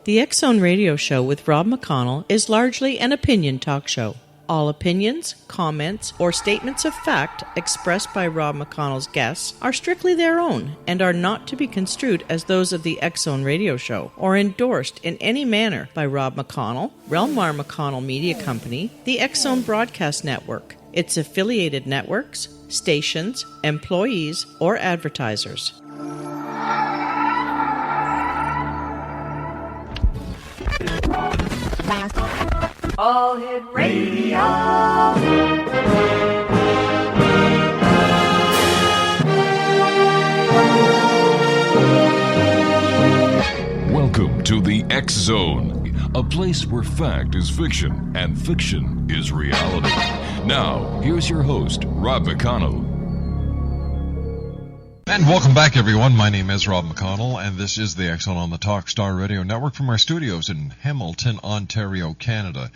The X-Zone Radio Show with Rob McConnell is largely an opinion talk show. All opinions, comments, or statements of fact expressed by Rob McConnell's guests are strictly their own and are not to be construed as those of the X-Zone Radio Show or endorsed in any manner by Rob McConnell, Relmar McConnell Media Company, the X-Zone Broadcast Network, its affiliated networks, stations, employees, or advertisers. All Hit Radio. Welcome to the X-Zone, a place where fact is fiction and fiction is reality. Now, here's your host, Rob McConnell. And welcome back, everyone. My name is Rob McConnell, and this is the X-Zone on the TWATNews Radio Network from our studios in Hamilton, Ontario, Canada.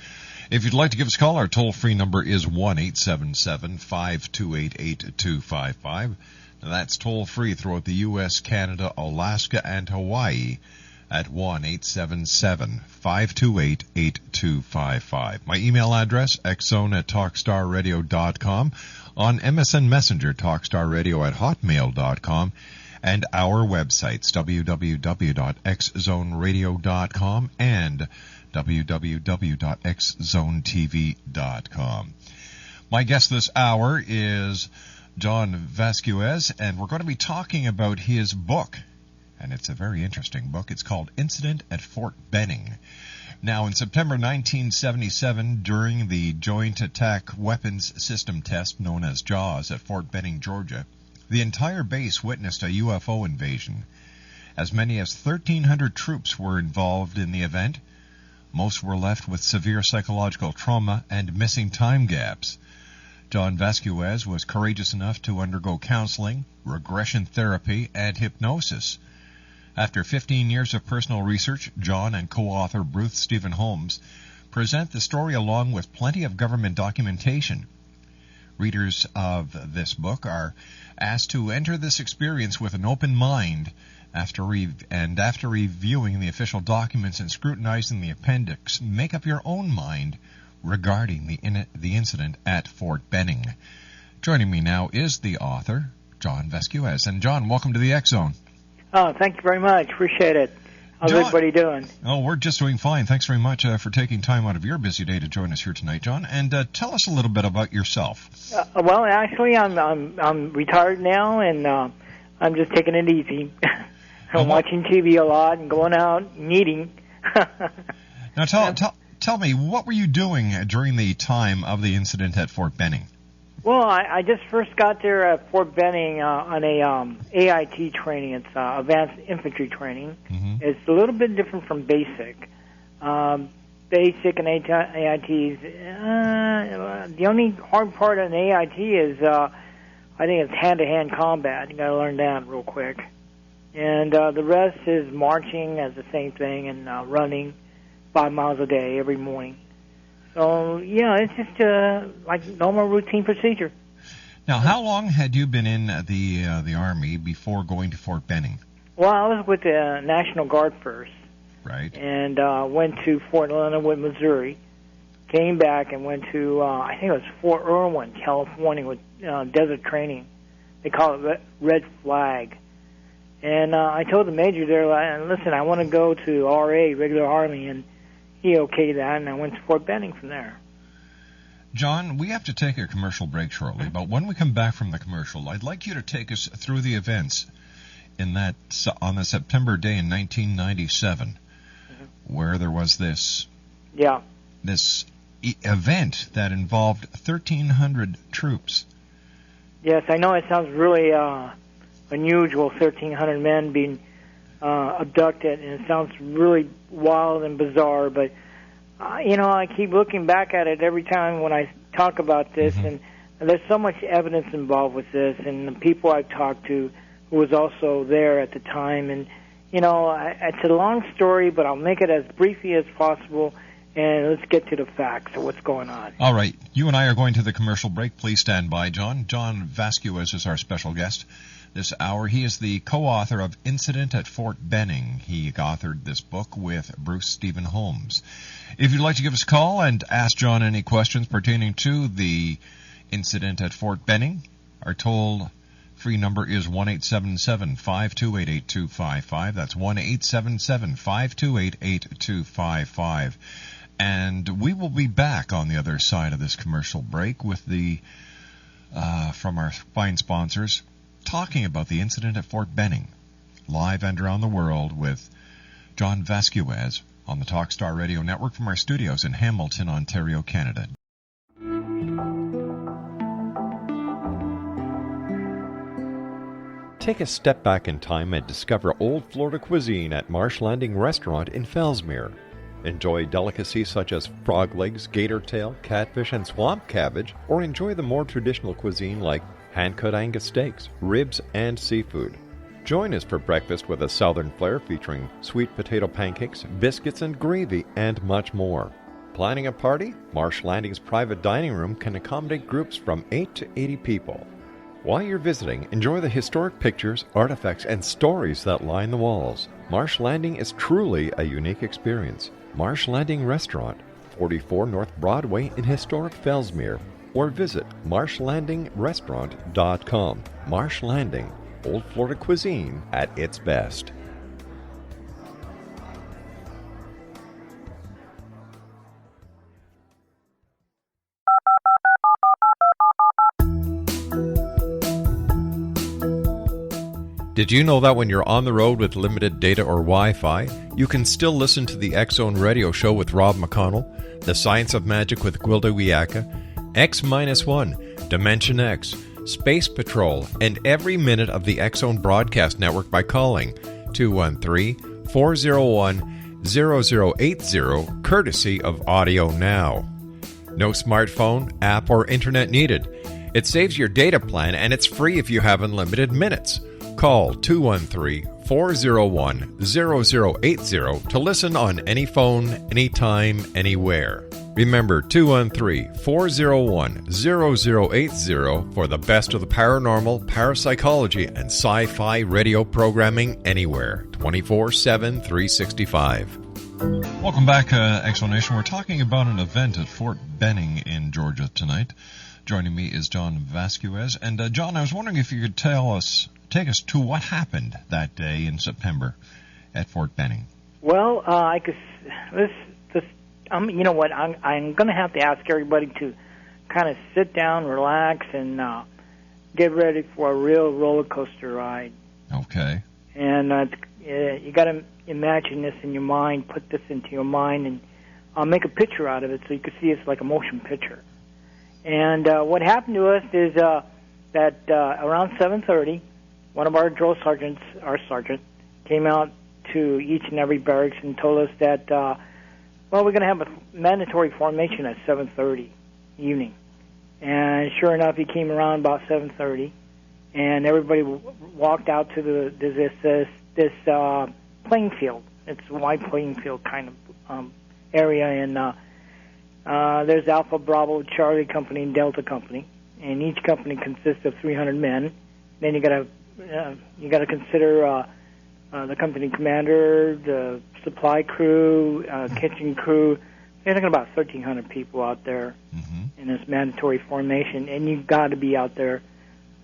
If you'd like to give us a call, our toll-free number is 1-877-528-8255. That's toll-free throughout the U.S., Canada, Alaska, and Hawaii at 1-877-528-8255. My email address, xzone@talkstarradio.com. On MSN Messenger, talkstarradio@hotmail.com, and our websites, www.xzoneradio.com and www.xzonetv.com. My guest this hour is John VASQUEZ, and we're going to be talking about his book, and it's a very interesting book. It's called Incident at Fort Benning. Now, in September 1977, during the Joint Attack Weapons System test known as JAWS at Fort Benning, Georgia, the entire base witnessed a UFO invasion. As many as 1,300 troops were involved in the event. Most were left with severe psychological trauma and missing time gaps. John VASQUEZ was courageous enough to undergo counseling, regression therapy, and hypnosis. After 15 years of personal research, John and co-author Bruce Stephen Holmes present the story along with plenty of government documentation. Readers of this book are asked to enter this experience with an open mind after reviewing the official documents and scrutinizing the appendix. Make up your own mind regarding the incident at Fort Benning. Joining me now is the author, John VASQUEZ. And John, welcome to the X-Zone. Oh, thank you very much. Appreciate it. How's everybody doing? Oh, we're just doing fine. Thanks very much for taking time out of your busy day to join us here tonight, John. And tell us a little bit about yourself. Well, actually, I'm retired now, and I'm just taking it easy. I'm watching TV a lot and going out and eating. Now, tell me, what were you doing during the time of the incident at Fort Benning? Well, I just first got there at Fort Benning on a AIT training. It's advanced infantry training. Mm-hmm. It's a little bit different from basic. Basic and AITs, the only hard part on AIT is I think it's hand-to-hand combat. You got to learn that real quick. And the rest is marching as the same thing and running 5 miles a day every morning. So, yeah, it's just like normal routine procedure. Now, how long had you been in the Army before going to Fort Benning? Well, I was with the National Guard first. Right. And went to Fort Leonard, Missouri. Came back and went to, I think it was Fort Irwin, California, with desert training. They call it Red Flag. And I told the major there, listen, I want to go to RA, regular Army, and he okayed that, and I went to Fort Benning from there. John, we have to take a commercial break shortly, but when we come back from the commercial, I'd like you to take us through the events on the September day in 1997, where there was this event that involved 1,300 troops. Yes, I know it sounds really unusual, 1,300 men being abducted, and it sounds really wild and bizarre, but I keep looking back at it every time when I talk about this, and there's so much evidence involved with this, and the people I've talked to who was also there at the time, and it's a long story, but I'll make it as briefly as possible, and let's get to the facts of what's going on. All right, you and I are going to the commercial break. Please stand by, John. John VASQUEZ is our special guest. this hour. He is the co-author of Incident at Fort Benning. He authored this book with Bruce Stephen Holmes. If you'd like to give us a call and ask John any questions pertaining to the incident at Fort Benning, our toll-free number is 1-877-528-8255. That's 1-877-528-8255. And we will be back on the other side of this commercial break with the from our fine sponsors, talking about the incident at Fort Benning, live and around the world with John VASQUEZ on the Talkstar Radio Network from our studios in Hamilton, Ontario, Canada. Take a step back in time and discover old Florida cuisine at Marsh Landing Restaurant in Fellsmere. Enjoy delicacies such as frog legs, gator tail, catfish, and swamp cabbage, or enjoy the more traditional cuisine like hand-cut Angus steaks, ribs, and seafood. Join us for breakfast with a southern flair featuring sweet potato pancakes, biscuits and gravy, and much more. Planning a party? Marsh Landing's private dining room can accommodate groups from 8 to 80 people. While you're visiting, enjoy the historic pictures, artifacts, and stories that line the walls. Marsh Landing is truly a unique experience. Marsh Landing Restaurant, 44 North Broadway in historic Fellsmere, or visit marshlandingrestaurant.com. Marsh Landing, old Florida cuisine at its best. Did you know that when you're on the road with limited data or Wi-Fi, you can still listen to the X-Zone Radio Show with Rob McConnell, The Science of Magic with Gwilda Wiyaka, X-1, Dimension X, Space Patrol, and every minute of the X-Zone broadcast network by calling 213-401-0080, courtesy of Audio Now. No smartphone, app, or internet needed. It saves your data plan, and it's free if you have unlimited minutes. Call 213-401-0080 to listen on any phone, anytime, anywhere. Remember 213-401-0080 for the best of the paranormal, parapsychology, and sci-fi radio programming anywhere, 24/7, 365. Welcome back, Explanation. We're talking about an event at Fort Benning in Georgia tonight. Joining me is John VASQUEZ. And John, I was wondering if you could take us to what happened that day in September at Fort Benning. Well, I could. You know what? I'm going to have to ask everybody to kind of sit down, relax, and get ready for a real roller coaster ride. Okay. And you got to imagine this in your mind, put this into your mind, and make a picture out of it so you can see it's like a motion picture. And what happened to us is that around 7:30, one of our drill sergeants, our sergeant, came out to each and every barracks and told us that, we're going to have a mandatory formation at 7:30 evening. And sure enough, he came around about 7:30, and everybody walked out to this playing field. It's a wide playing field kind of area, and there's Alpha, Bravo, Charlie Company, and Delta Company, and each company consists of 300 men. Then you got to consider the company commander, the supply crew, kitchen crew. They're talking about 1,300 people out there in this mandatory formation, and you've got to be out there,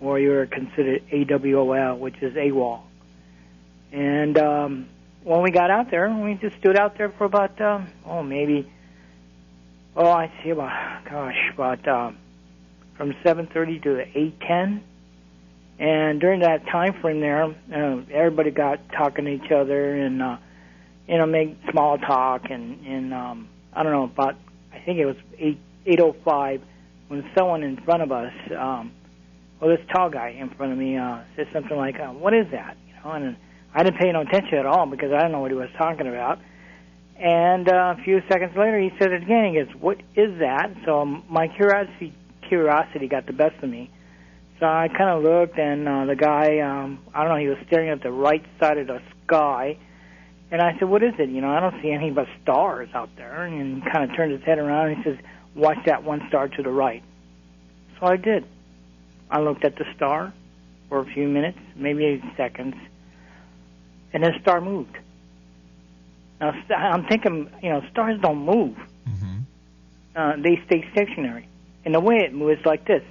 or you're considered AWOL, which is AWOL. And when we got out there, we just stood out there for about from 7:30 to 8:10. And during that time frame there, everybody got talking to each other and, make small talk. And I don't know, about, I think it was 8:05 when someone in front of us, this tall guy in front of me, said something like, what is that? And I didn't pay no attention at all because I didn't know what he was talking about. And a few seconds later, he said it again. He goes, what is that? So my curiosity got the best of me. So I kind of looked, and the guy, I don't know, he was staring at the right side of the sky. And I said, what is it? I don't see anything but stars out there. And he kind of turned his head around, and he says, watch that one star to the right. So I did. I looked at the star, for a few minutes, maybe 8 seconds, and the star moved. Now, I'm thinking, stars don't move. They stay stationary. And the way it moves is like this.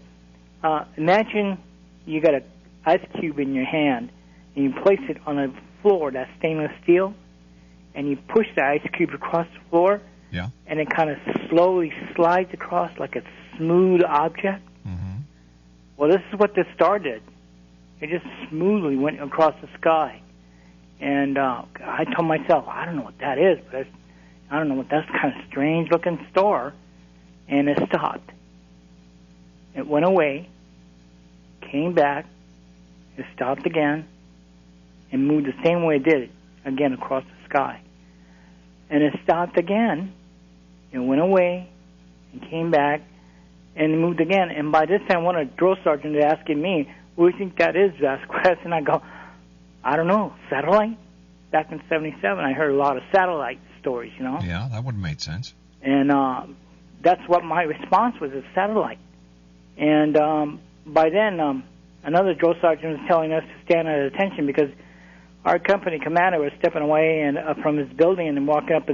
Imagine you got an ice cube in your hand, and you place it on a floor that's stainless steel, and you push the ice cube across the floor, and it kind of slowly slides across like a smooth object. Well, this is what this star did. It just smoothly went across the sky. And I told myself, I don't know what that is, but I don't know what that's kind of strange-looking star. And it stopped. It went away, came back, it stopped again, and moved the same way it did, again across the sky. And it stopped again, it went away, and came back, and moved again. And by this time, one of the drill sergeants is asking me, what do you think that is, VASQUEZ? And I go, I don't know, satellite? Back in 77, I heard a lot of satellite stories, Yeah, that would have made sense. And that's what my response was, a satellite. And by then, another drill sergeant was telling us to stand at attention because our company commander was stepping away and from his building and walking up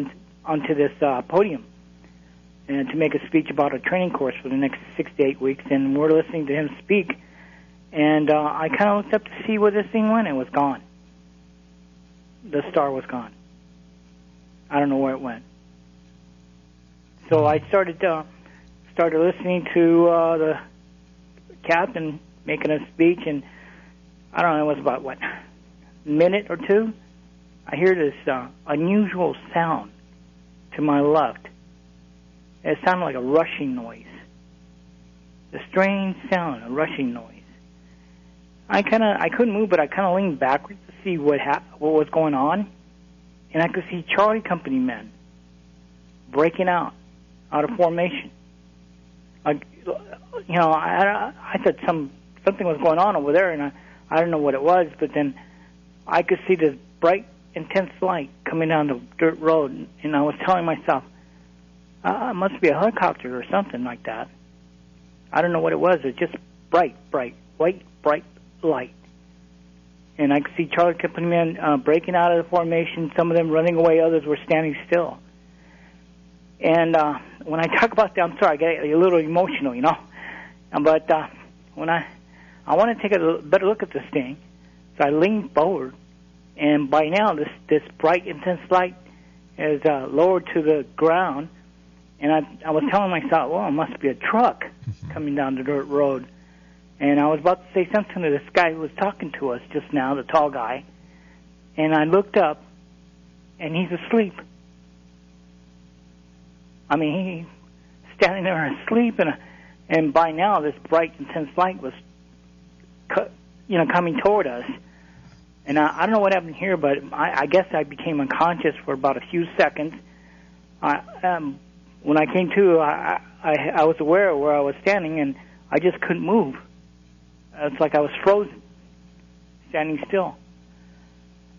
onto this podium and to make a speech about a training course for the next 6 to 8 weeks. And we're listening to him speak. And I kind of looked up to see where this thing went, and it was gone. The star was gone. I don't know where it went. So I started listening to the captain making a speech, and I don't know, it was about, a minute or two? I hear this unusual sound to my left. It sounded like a rushing noise. A strange sound, a rushing noise. I couldn't move, but I kind of leaned backwards to see what was going on, and I could see Charlie Company men breaking out of formation. I thought something was going on over there, and I didn't know what it was, but then I could see this bright, intense light coming down the dirt road, and I was telling myself, it must be a helicopter or something like that. I don't know what it was. It was just bright, white, bright light. And I could see Charlie Company men breaking out of the formation, some of them running away, others were standing still. And when I talk about that, I'm sorry, I get a little emotional, But when I want to take a better look at this thing, so I leaned forward, and by now this bright, intense light is lowered to the ground, and I was telling myself, well, it must be a truck coming down the dirt road. And I was about to say something to this guy who was talking to us just now, the tall guy, and I looked up, and he's asleep. I mean, he's standing there asleep, and by now this bright, intense light was, coming toward us. And I don't know what happened here, but I guess I became unconscious for about a few seconds. When I came to, I was aware of where I was standing, and I just couldn't move. It's like I was frozen, standing still.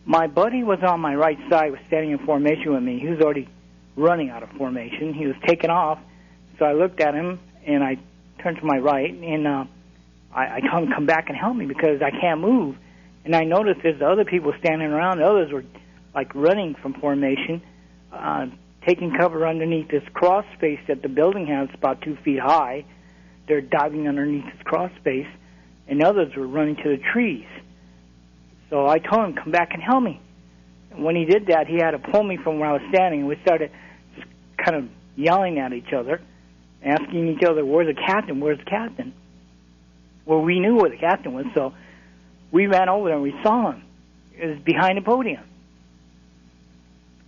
My buddy was on my right side, was standing in formation with me. He was already running out of formation. He was taking off. So I looked at him, and I turned to my right, and I told him to come back and help me because I can't move. And I noticed there's other people standing around. The others were, running from formation, taking cover underneath this crawl space that the building has about 2 feet high. They're diving underneath this crawl space, and others were running to the trees. So I told him, come back and help me. And when he did that, he had to pull me from where I was standing, and we started just kind of yelling at each other, asking each other, where's the captain, where's the captain? Well, we knew where the captain was, so we ran over there and we saw him. It was behind the podium.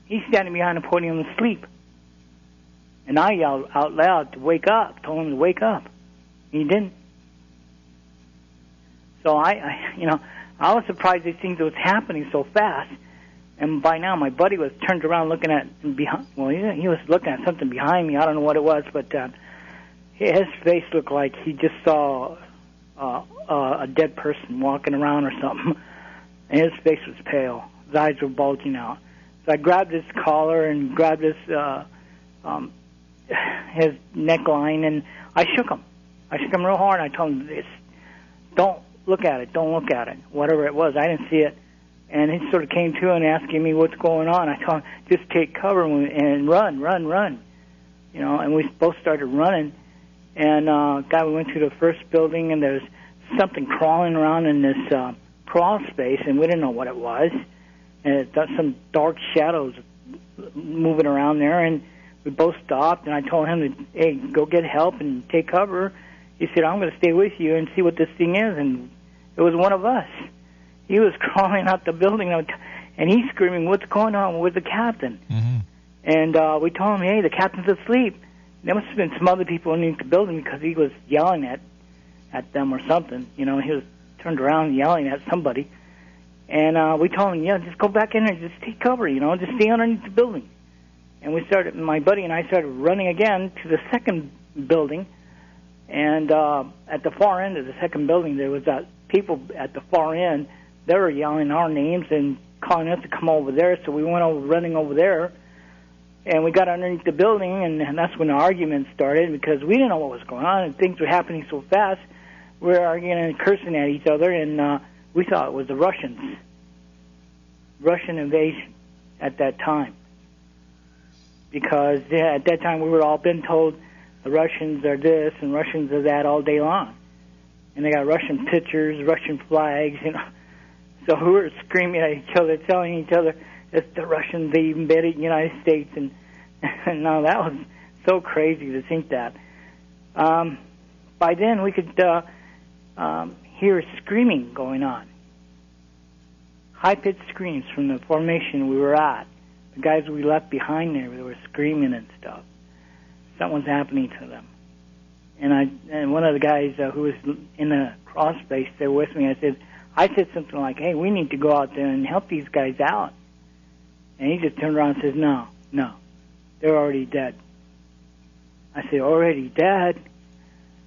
He's standing behind the podium asleep. And I yelled out loud to wake up, told him to wake up. He didn't. So I was surprised these things was happening so fast. And by now, my buddy was turned around looking at behind. Well, he was looking at something behind me. I don't know what it was, but his face looked like he just saw a dead person walking around or something. And his face was pale. His eyes were bulging out. So I grabbed his collar and grabbed his neckline, and I shook him. I shook him real hard. And I told him, don't look at it, don't look at it, whatever it was. I didn't see it. And he sort of came to and asking me what's going on. I told him, just take cover and run. You know, and we both started running. And we went to the first building, and there's something crawling around in this crawl space, and we didn't know what it was. And it got some dark shadows moving around there, and we both stopped, and I told him, hey, go get help and take cover. He said, I'm going to stay with you and see what this thing is, and it was one of us. He was crawling out the building, and he's screaming, what's going on with the captain? Mm-hmm. And we told him, hey, the captain's asleep. There must have been some other people underneath the building because he was yelling at them or something. You know, he was turned around yelling at somebody. And we told him, yeah, just go back in there, just take cover, you know, just stay underneath the building. And my buddy and I started running again to the second building. And at the far end of the second building, there was people at the far end. They were yelling our names and calling us to come over there. So we went running over there. And we got underneath the building, and that's when the argument started because we didn't know what was going on, and things were happening so fast. We were arguing and cursing at each other, and we thought it was the Russian invasion at that time. Because at that time we were all been told the Russians are this and Russians are that all day long. And they got Russian pictures, Russian flags, you know. So we were screaming at each other, telling each other, it's the Russians, they invaded the United States, and no, that was so crazy to think that. By then, we could hear screaming going on, high-pitched screams from the formation we were at. The guys we left behind there, they were screaming and stuff. Something was happening to them. And one of the guys who was in the cross space there with me, I said something like, hey, we need to go out there and help these guys out. And he just turned around and says, no, they're already dead. I said, already dead?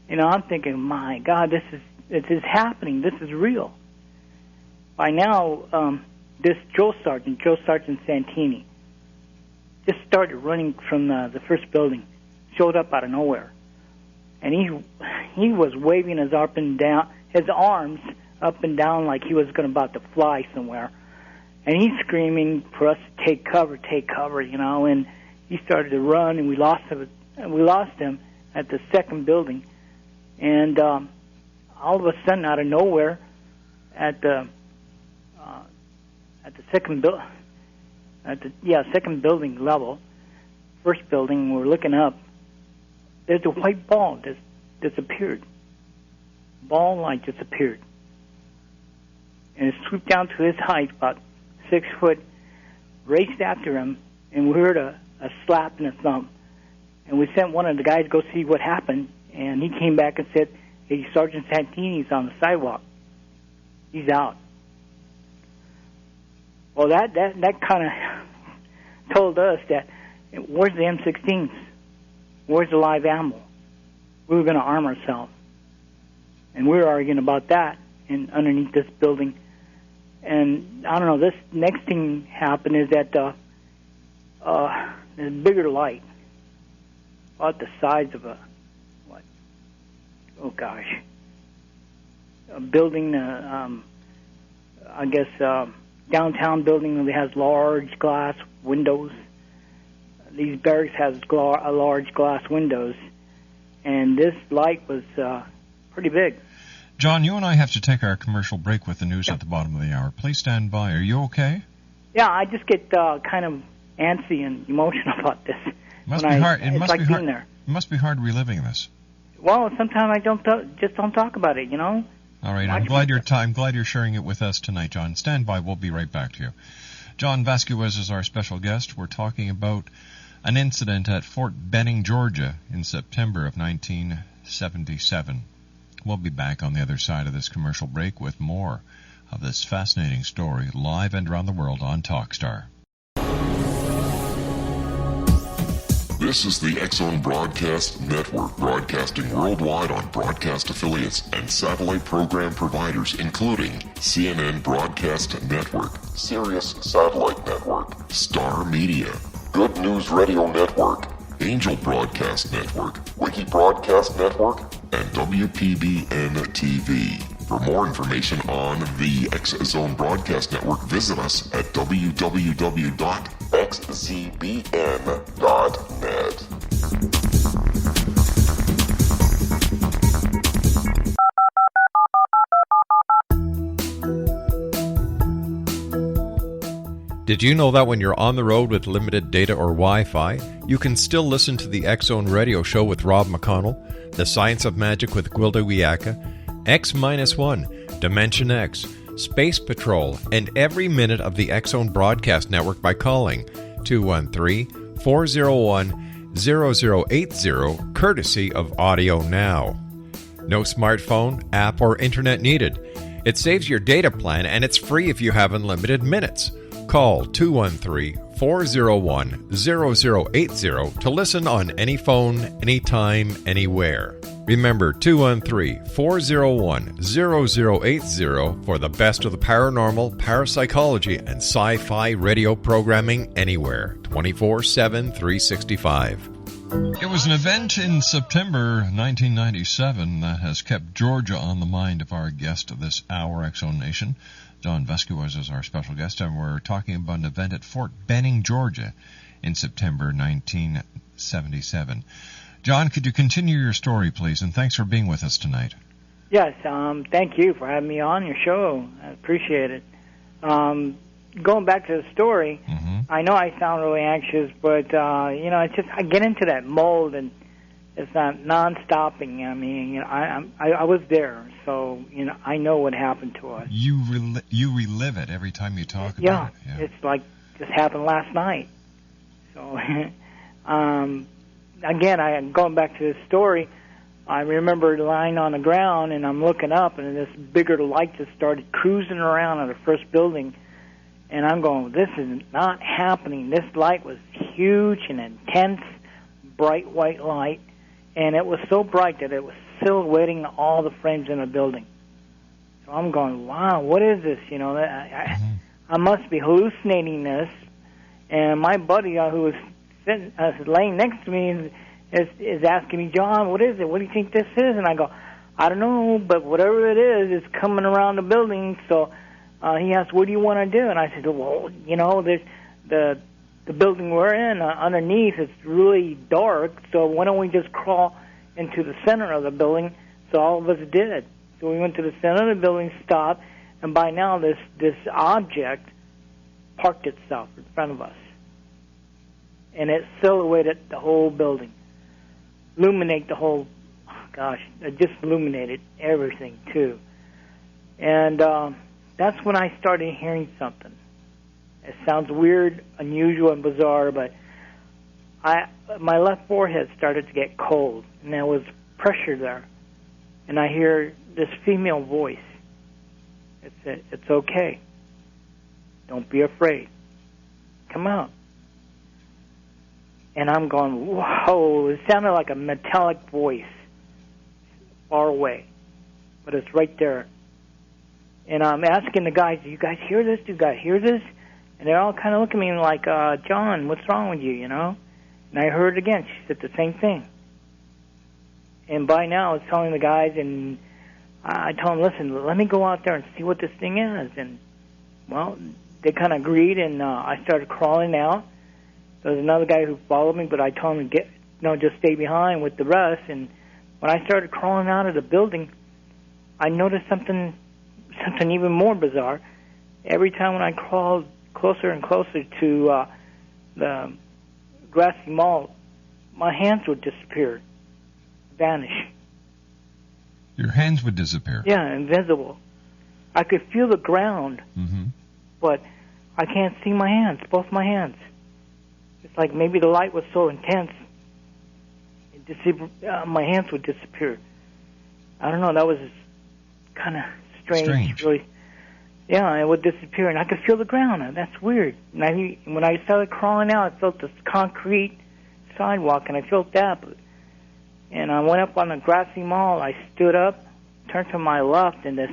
You know, I'm thinking, my God, this is happening. This is real. By now, this Joe Sergeant Santini, just started running from the first building, showed up out of nowhere. And he was waving his arms up and down like he was about to fly somewhere. And he's screaming for us to take cover, you know. And he started to run, and we lost him at the second building. And all of a sudden, out of nowhere, at the second building level, first building, we're looking up. There's a white ball that disappeared. Ball light disappeared, and it swooped down to his height, about 6 foot, raced after him, and we heard a slap and a thump. And we sent one of the guys to go see what happened, and he came back and said, hey, Sergeant Santini's on the sidewalk. He's out. Well, that kind of told us that, where's the M16s? Where's the live ammo? We were going to arm ourselves. And we were arguing about that underneath this building. And I don't know, this next thing happened is that there's a bigger light, about the size of a building, I guess, downtown building that has large glass windows. These barracks has large glass windows, and this light was pretty big. John, you and I have to take our commercial break with the news at the bottom of the hour. Please stand by. Are you okay? Yeah, I just get kind of antsy and emotional about this. It must be hard. It must be hard reliving this. Well, sometimes I don't talk about it, you know. All right, I'm glad you're sharing it with us tonight, John. Stand by. We'll be right back to you. John VASQUEZ is our special guest. We're talking about an incident at Fort Benning, Georgia, in September of 1977. We'll be back on the other side of this commercial break with more of this fascinating story, live and around the world on TalkStar. This is the X-Zone Broadcast Network, broadcasting worldwide on broadcast affiliates and satellite program providers, including CNN Broadcast Network, Sirius Satellite Network, Star Media, Good News Radio Network, Angel Broadcast Network, Wiki Broadcast Network, and WPBN TV. For more information on the X Zone Broadcast Network, visit us at www.xzbn.net. Did you know that when you're on the road with limited data or Wi-Fi, you can still listen to the X Zone Radio Show with Rob McConnell, The Science of Magic with Gwilda Wiyaka, X-1, Dimension X, Space Patrol, and every minute of the X Zone Broadcast Network by calling 213-401-0080, courtesy of Audio Now. No smartphone, app, or internet needed. It saves your data plan, and it's free if you have unlimited minutes. Call 213-401-0080 to listen on any phone, anytime, anywhere. Remember 213-401-0080 for the best of the paranormal, parapsychology, and sci-fi radio programming anywhere, 24/7, 365. It was an event in September 1997 that has kept Georgia on the mind of our guest of this hour, X Zone Nation. John VASQUEZ is our special guest, and we're talking about an event at Fort Benning, Georgia in September 1977. John, could you continue your story, please? And thanks for being with us tonight. Yes, thank you for having me on your show. I appreciate it. Going back to the story, I know I sound really anxious, but, it's just I get into that mold, and it's not non-stopping. I mean, I was there, so, I know what happened to us. You relive it every time you talk about it. Yeah, it's like just happened last night. So, again, going back to the story, I remember lying on the ground, and I'm looking up, and this bigger light just started cruising around on the first building. And I'm going, this is not happening. This light was huge and intense, bright white light. And it was so bright that it was silhouetting all the frames in the building. So I'm going, wow, what is this? I must be hallucinating this. And my buddy who was laying next to me is asking me, John, what is it? What do you think this is? And I go, I don't know, but whatever it is, it's coming around the building. So he asked, what do you want to do? And I said, well, there's the building we're in, underneath, it's really dark, so why don't we just crawl into the center of the building? So all of us did. So we went to the center of the building, stopped, and by now this object parked itself in front of us. And it silhouetted the whole building, illuminate the whole, it just illuminated everything, too. And that's when I started hearing something. It sounds weird, unusual, and bizarre, but my left forehead started to get cold, and there was pressure there. And I hear this female voice. It said, it's okay. Don't be afraid. Come out. And I'm going, whoa, it sounded like a metallic voice far away, but it's right there. And I'm asking the guys, do you guys hear this? Do you guys hear this? And they're all kind of looking at me like, John, what's wrong with you, And I heard it again. She said the same thing. And by now I was telling the guys, and I told them, listen, let me go out there and see what this thing is. And, well, they kind of agreed, and I started crawling out. There was another guy who followed me, but I told him to just stay behind with the rest. And when I started crawling out of the building, I noticed something even more bizarre. Every time when I crawled closer and closer to the grassy mall, my hands would disappear, vanish. Your hands would disappear? Yeah, invisible. I could feel the ground, but I can't see my hands, both my hands. It's like maybe the light was so intense, my hands would disappear. I don't know, that was kind of strange. Really. Yeah, it would disappear, and I could feel the ground. That's weird. And when I started crawling out, I felt this concrete sidewalk, and I felt that. And I went up on a grassy mall. I stood up, turned to my left, and this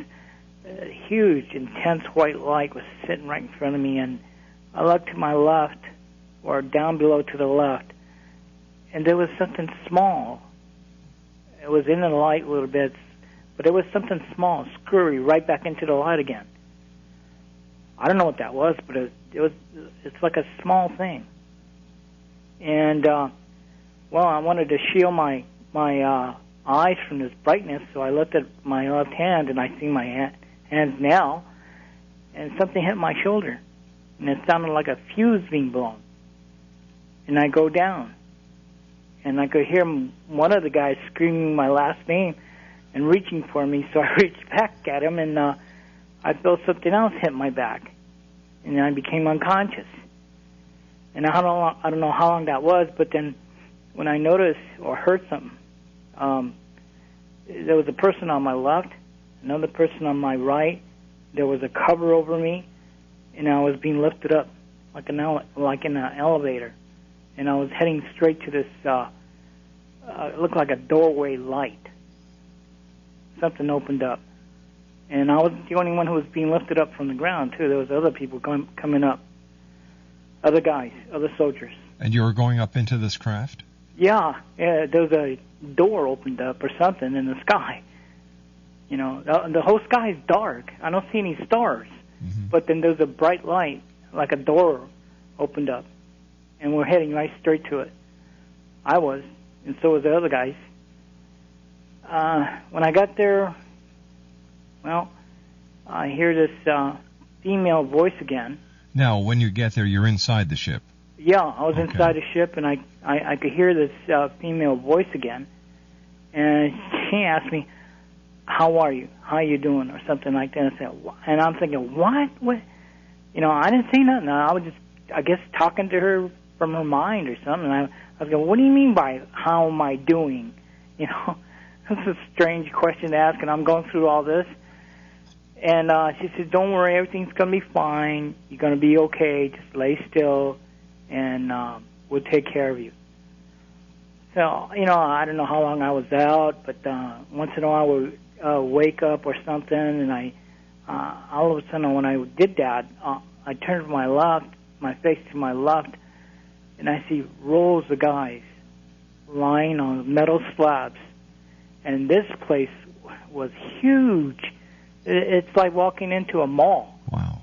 huge, intense white light was sitting right in front of me. And I looked to my left, or down below to the left, and there was something small. It was in the light a little bit. but it was something small, scurry right back into the light again. I don't know what that was, but it's like a small thing. And well, I wanted to shield my eyes from this brightness, so I looked at my left hand, and I see my hands now, and something hit my shoulder, and it sounded like a fuse being blown. And I go down, and I could hear one of the guys screaming my last name and reaching for me, so I reached back at him, and I felt something else hit my back, and I became unconscious. And I don't know how long that was, but then when I noticed or heard something, there was a person on my left, another person on my right. There was a cover over me, and I was being lifted up like in an elevator. And I was heading straight to this, it looked like a doorway light. Something opened up. And I wasn't the only one who was being lifted up from the ground, too. There was other people coming up. Other guys, other soldiers. And you were going up into this craft? Yeah, there was a door opened up or something in the sky. You know, the whole sky is dark. I don't see any stars. Mm-hmm. But then there's a bright light, like a door opened up. And we're heading right straight to it. I was, and so was the other guys. When I got there, well, I hear this female voice again. Now, when you get there, you're inside the ship. Yeah, I was inside the ship, and I could hear this female voice again. And she asked me, "How are you? How are you doing?" or something like that. And I'm thinking, what? You know, I didn't say nothing. I was just, I guess, talking to her from her mind or something. I was going, "What do you mean by how am I doing?" You know, that's a strange question to ask, and I'm going through all this. And she said, "Don't worry, everything's going to be fine. You're going to be okay. Just lay still, and we'll take care of you." So, you know, I don't know how long I was out, but once in a while I would wake up or something, and all of a sudden when I did that, I turned to my left, my face to my left, and I see rows of guys lying on metal slabs. And this place was huge. It's like walking into a mall. Wow.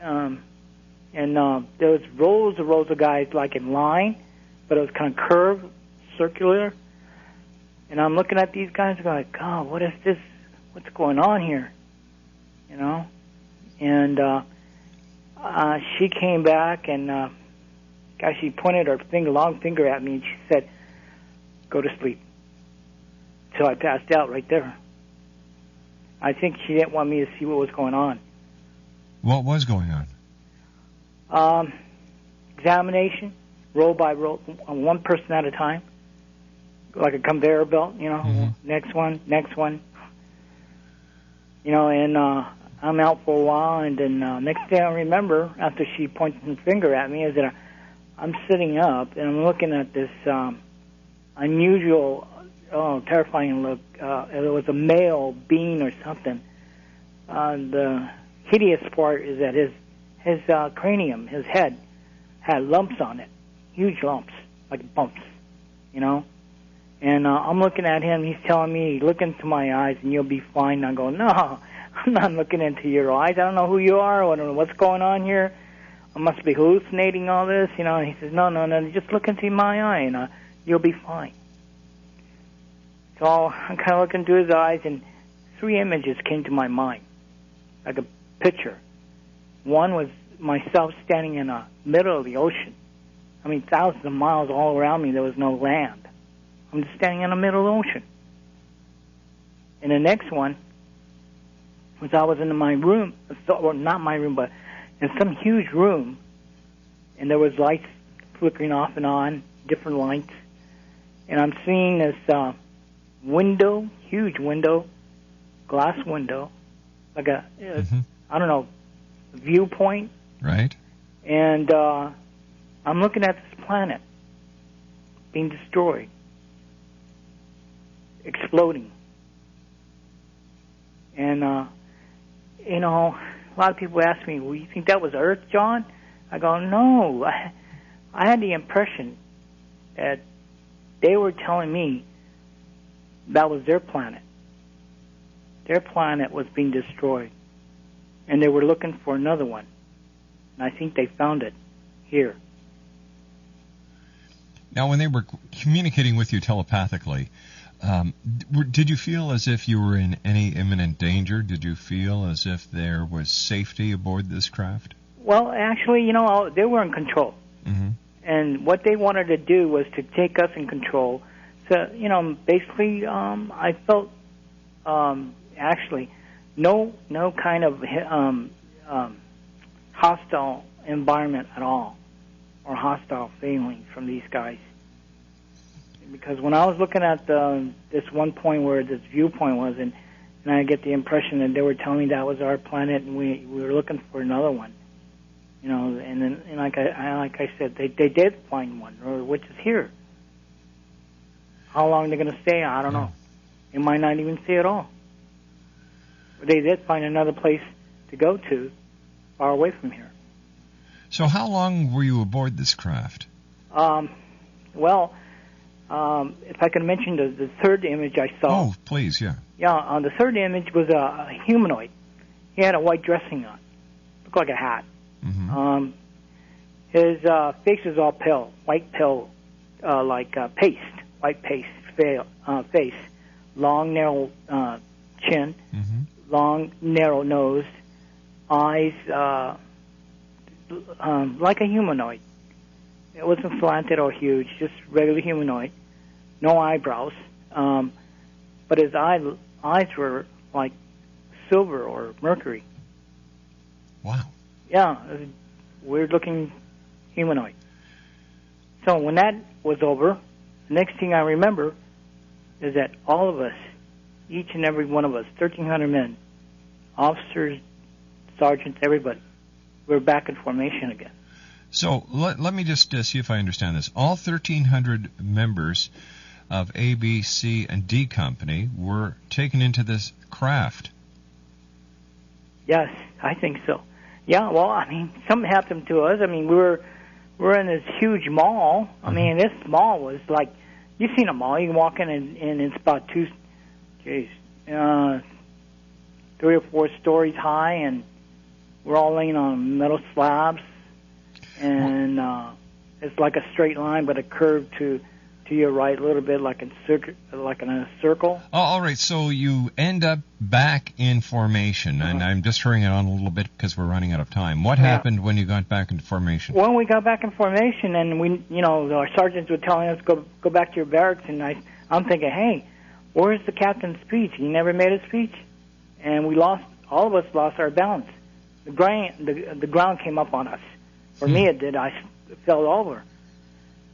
And there was rows of guys like in line, but it was kind of curved, circular. And I'm looking at these guys and going, God, what is this? What's going on here? You know? And she came back and she pointed her long finger at me and she said, "Go to sleep." So I passed out right there. I think she didn't want me to see what was going on. What was going on? Examination, row by row, one person at a time, like a conveyor belt, you know, Mm-hmm. next one. You know, and I'm out for a while, and then next day I remember, after she pointed her finger at me, is that I'm sitting up, and I'm looking at this unusual, terrifying look. It was a male being or something. The hideous part is that his cranium, his head, had lumps on it, huge lumps, like bumps, you know. And I'm looking at him. He's telling me, "Look into my eyes, and you'll be fine." And I go, "No, I'm not looking into your eyes. I don't know who you are. I don't know what's going on here. I must be hallucinating all this, you know." And he says, No, just look into my eye, and you'll be fine." So I'm kind of looking into his eyes, and 3 images came to my mind, like a picture. One was myself standing in the middle of the ocean. I mean, thousands of miles all around me, there was no land. I'm just standing in the middle of the ocean. And the next one was I was in my room, well, not my room, but in some huge room, and there was lights flickering off and on, different lights. And I'm seeing this window, huge window, glass window, like a, I don't know, viewpoint. Right. And I'm looking at this planet being destroyed, exploding. And, you know, a lot of people ask me, "Well, you think that was Earth, John?" I go, "No." I had the impression that they were telling me that was their planet. their planet was being destroyed, and they were looking for another one. And I think they found it here. Now, when they were communicating with you telepathically, did you feel as if you were in any imminent danger? Did you feel as if there was safety aboard this craft? Well, actually, they were in control. Mm-hmm. And what they wanted to do was to take us in control. So, basically, I felt actually no kind of hostile environment at all, or hostile feeling from these guys. Because when I was looking at this one point where this viewpoint was, and I get the impression that they were telling me that was our planet, and we were looking for another one. And then like I said, they did find one, which is here. How long they're going to stay, I don't know. They might not even stay at all. But they did find another place to go to, far away from here. So how long were you aboard this craft? If I can mention the third image I saw. Oh, please, yeah. Yeah, the third image was a humanoid. He had a white dressing on. Looked like a hat. Mm-hmm. His face was all pale, white pale, like paste, white paste face. Long, narrow chin, mm-hmm. long, narrow nose, eyes like a humanoid. It wasn't slanted or huge, just regular humanoid. No eyebrows. But his eyes were like silver or mercury. Wow. Yeah, it was a weird-looking humanoid. So when that was over, the next thing I remember is that all of us, each and every one of us, 1,300 men, officers, sergeants, everybody, we're back in formation again. So let me just see if I understand this. All 1,300 members of A, B, C, and D Company were taken into this craft. Yes, I think so. Yeah, well, I mean, something happened to us. I mean, we're in this huge mall. I mean, this mall was like, you've seen a mall. You can walk in and it's about 3 or 4 stories high, and we're all laying on metal slabs. And it's like a straight line, but a curve to your right, a little bit like in a circle. Oh, all right. So you end up back in formation, and I'm just hurrying it on a little bit because we're running out of time. What happened when you got back into formation? When we got back in formation, and our sergeants were telling us go back to your barracks, and I'm thinking, hey, where's the captain's speech? He never made a speech, and all of us lost our balance. The ground came up on us. For me, it did. I fell over.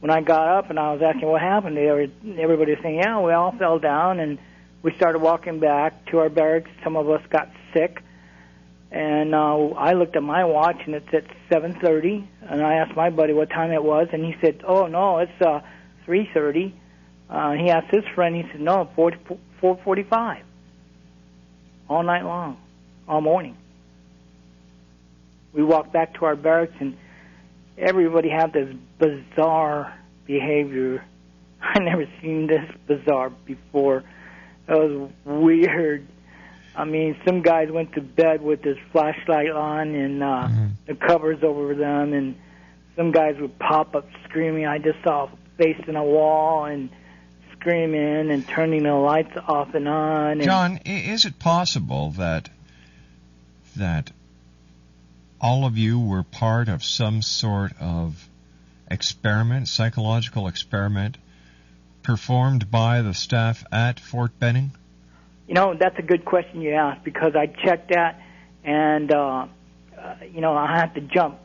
When I got up and I was asking what happened, everybody was saying, yeah, we all fell down, and we started walking back to our barracks. Some of us got sick, and I looked at my watch, and it said 7:30, and I asked my buddy what time it was, and he said, oh, no, it's 3:30. He asked his friend, he said, no, 4:45. All night long, all morning. We walked back to our barracks, and everybody had this bizarre behavior. I never seen this bizarre before. It was weird. I mean, some guys went to bed with this flashlight on and the covers over them, and some guys would pop up screaming. I just saw a face in a wall and screaming and turning the lights off and on. John, is it possible that all of you were part of some sort of experiment, psychological experiment, performed by the staff at Fort Benning? That's a good question you asked, because I checked that, and, I had to jump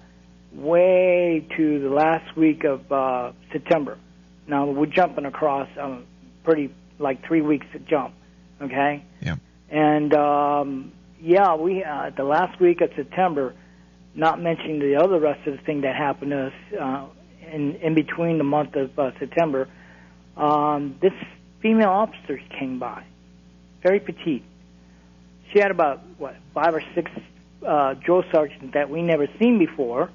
way to the last week of September. Now, we're jumping across pretty, like 3 weeks to jump, okay? Yeah. And, we, the last week of September, not mentioning the other rest of the thing that happened to us in between the month of September, this female officer came by, very petite. She had about, 5 or 6 drill sergeants that we never seen before,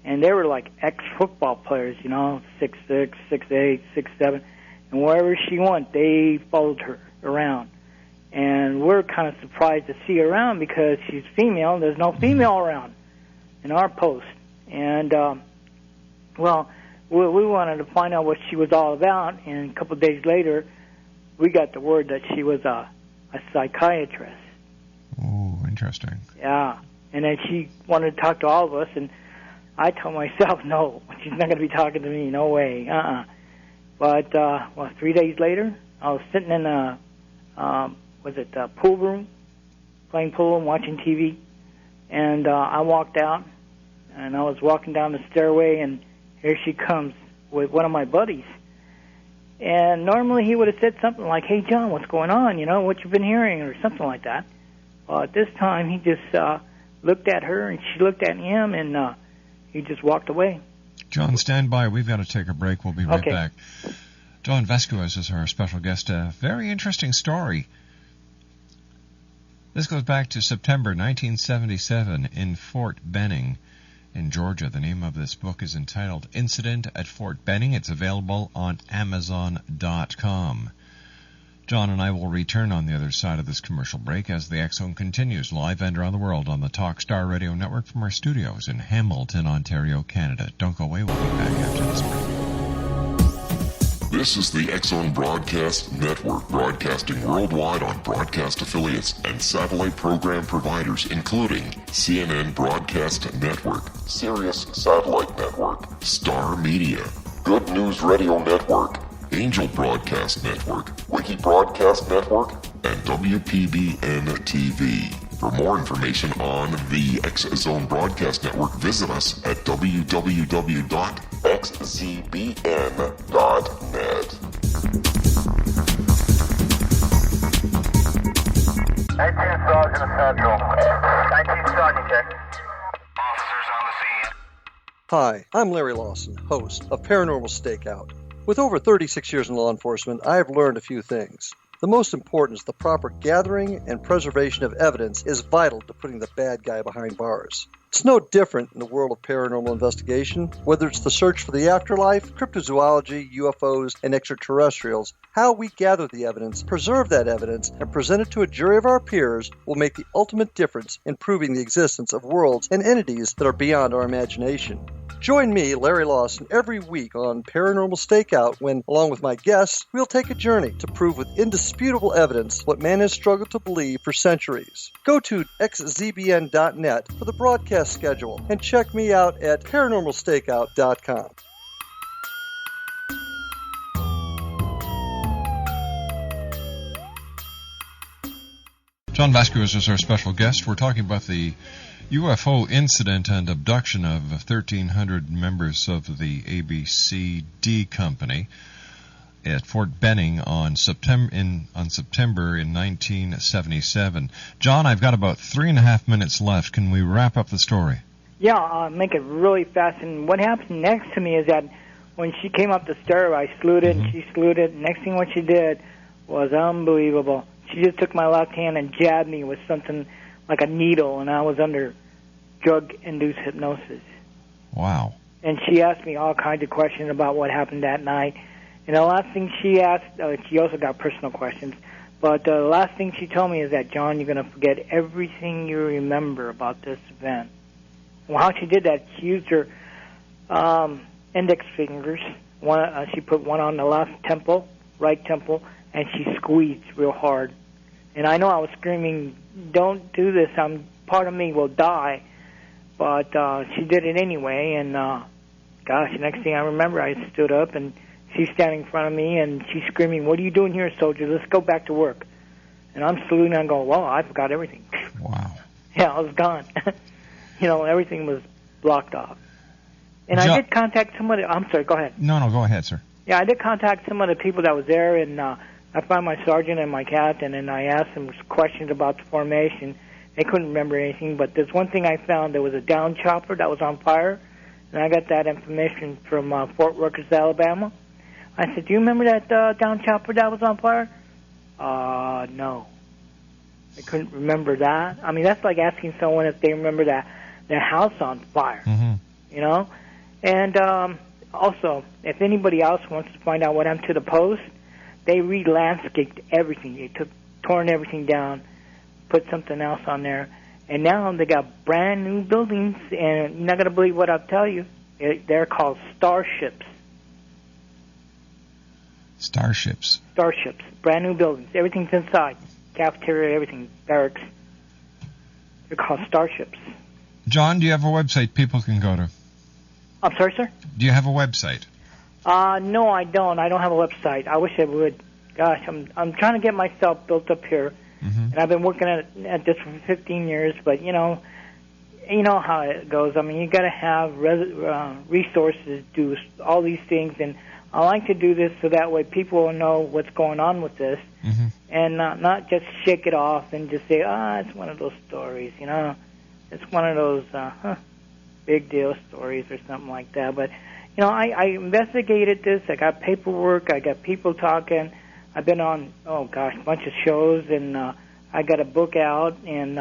and they were like ex-football players, 6'6", 6'8", 6'7", and wherever she went, they followed her around. And we're kind of surprised to see her around because she's female. There's no female around in our post. And, well, we wanted to find out what she was all about. And a couple of days later, we got the word that she was a psychiatrist. Oh, interesting. Yeah. And then she wanted to talk to all of us. And I told myself, no, she's not going to be talking to me. No way. But, 3 days later, I was sitting in a, pool room, playing pool and watching TV. And I walked out, and I was walking down the stairway, and here she comes with one of my buddies. And normally he would have said something like, hey, John, what's going on? You know, what you've been hearing, or something like that. Well, at this time, he just looked at her, and she looked at him, and he just walked away. John, stand by. We've got to take a break. We'll be right back. John VASQUEZ is our special guest. A very interesting story. This goes back to September 1977 in Fort Benning in Georgia. The name of this book is entitled Incident at Fort Benning. It's available on Amazon.com. John and I will return on the other side of this commercial break as the X Zone continues live and around the world on the TalkStar Radio Network from our studios in Hamilton, Ontario, Canada. Don't go away. We'll be back after this break. This is the X Zone Broadcast Network, broadcasting worldwide on broadcast affiliates and satellite program providers, including CNN Broadcast Network, Sirius Satellite Network, Star Media, Good News Radio Network, Angel Broadcast Network, Wiki Broadcast Network, and WPBN TV. For more information on the X Zone Broadcast Network, visit us at www.xzbn.net. 19 Sergeant Central. 19 Sergeant, check. Officers on the scene. Hi, I'm Larry Lawson, host of Paranormal Stakeout. With over 36 years in law enforcement, I have learned a few things. The most important is the proper gathering and preservation of evidence is vital to putting the bad guy behind bars. It's no different in the world of paranormal investigation. Whether it's the search for the afterlife, cryptozoology, UFOs, and extraterrestrials, how we gather the evidence, preserve that evidence, and present it to a jury of our peers will make the ultimate difference in proving the existence of worlds and entities that are beyond our imagination. Join me, Larry Lawson, every week on Paranormal Stakeout when, along with my guests, we'll take a journey to prove with indisputable evidence what man has struggled to believe for centuries. Go to xzbn.net for the broadcast schedule and check me out at paranormalstakeout.com. John VASQUEZ is our special guest. We're talking about the UFO incident and abduction of 1,300 members of the ABCD Company at Fort Benning on September in 1977. John, I've got about 3.5 minutes left. Can we wrap up the story? Yeah, I'll make it really fast. And what happened next to me is that when she came up the stair, I saluted, and she saluted. Next thing what she did was unbelievable. She just took my left hand and jabbed me with something like a needle, and I was under drug-induced hypnosis. Wow. And she asked me all kinds of questions about what happened that night. And the last thing she asked, she also got personal questions, but the last thing she told me is that, John, you're going to forget everything you remember about this event. Well, how she did that, she used her index fingers. She put one on the left temple, right temple, and she squeezed real hard. And I know I was screaming, don't do this, part of me will die. But she did it anyway, and gosh, the next thing I remember, I stood up, and she's standing in front of me, and she's screaming, what are you doing here, soldier? Let's go back to work. And I'm saluting and going, well, I forgot everything. Wow. Yeah, I was gone. Everything was blocked off. And I did contact some of the... I'm sorry, go ahead. No, go ahead, sir. Yeah, I did contact some of the people that was there, and I found my sergeant and my captain, and I asked them questions about the formation. They couldn't remember anything, but there's one thing I found. There was a down chopper that was on fire, and I got that information from Fort Worth, Alabama. I said, do you remember that down chopper that was on fire? No. I couldn't remember that. I mean, that's like asking someone if they remember their house on fire, And also, if anybody else wants to find out what happened to the post, they re-landscaped everything. They took torn everything down, put something else on there. And now they got brand new buildings, and you're not going to believe what I'll tell you. They're called starships. Starships. Starships. Brand new buildings. Everything's inside. Cafeteria, everything. Barracks. They're called starships. John, do you have a website people can go to? I'm sorry, sir? Do you have a website? No, I don't. I don't have a website. I wish I would. Gosh, I'm trying to get myself built up here. And I've been working at this for 15 years, but you know how it goes. I mean, you got to have resources, do all these things, and I like to do this so that way people will know what's going on with this, and not just shake it off and just say, it's one of those stories, you know, it's one of those big deal stories or something like that. But you know, I investigated this. I got paperwork. I got people talking. I've been on, a bunch of shows, and I got a book out, and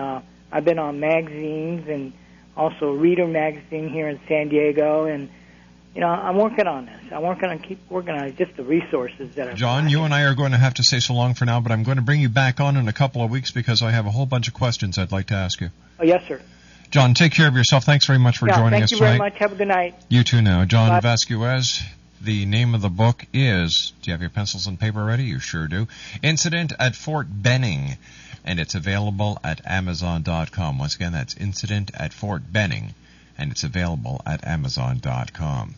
I've been on magazines, and also Reader magazine here in San Diego, and, you know, I'm working on this. Keep working on it, just the resources that are... John, you and I are going to have to say so long for now, but I'm going to bring you back on in a couple of weeks because I have a whole bunch of questions I'd like to ask you. Oh, yes, sir. John, take care of yourself. Thanks very much for joining us tonight. Thank you very much. Have a good night. You too now. John Bye. VASQUEZ. The name of the book is, do you have your pencils and paper ready? You sure do. Incident at Fort Benning, and it's available at Amazon.com. Once again, that's Incident at Fort Benning, and it's available at Amazon.com.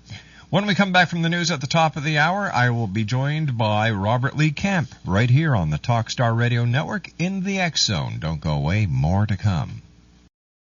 When we come back from the news at the top of the hour, I will be joined by Robert Lee Kemp right here on the Talkstar Radio Network in the X Zone. Don't go away. More to come.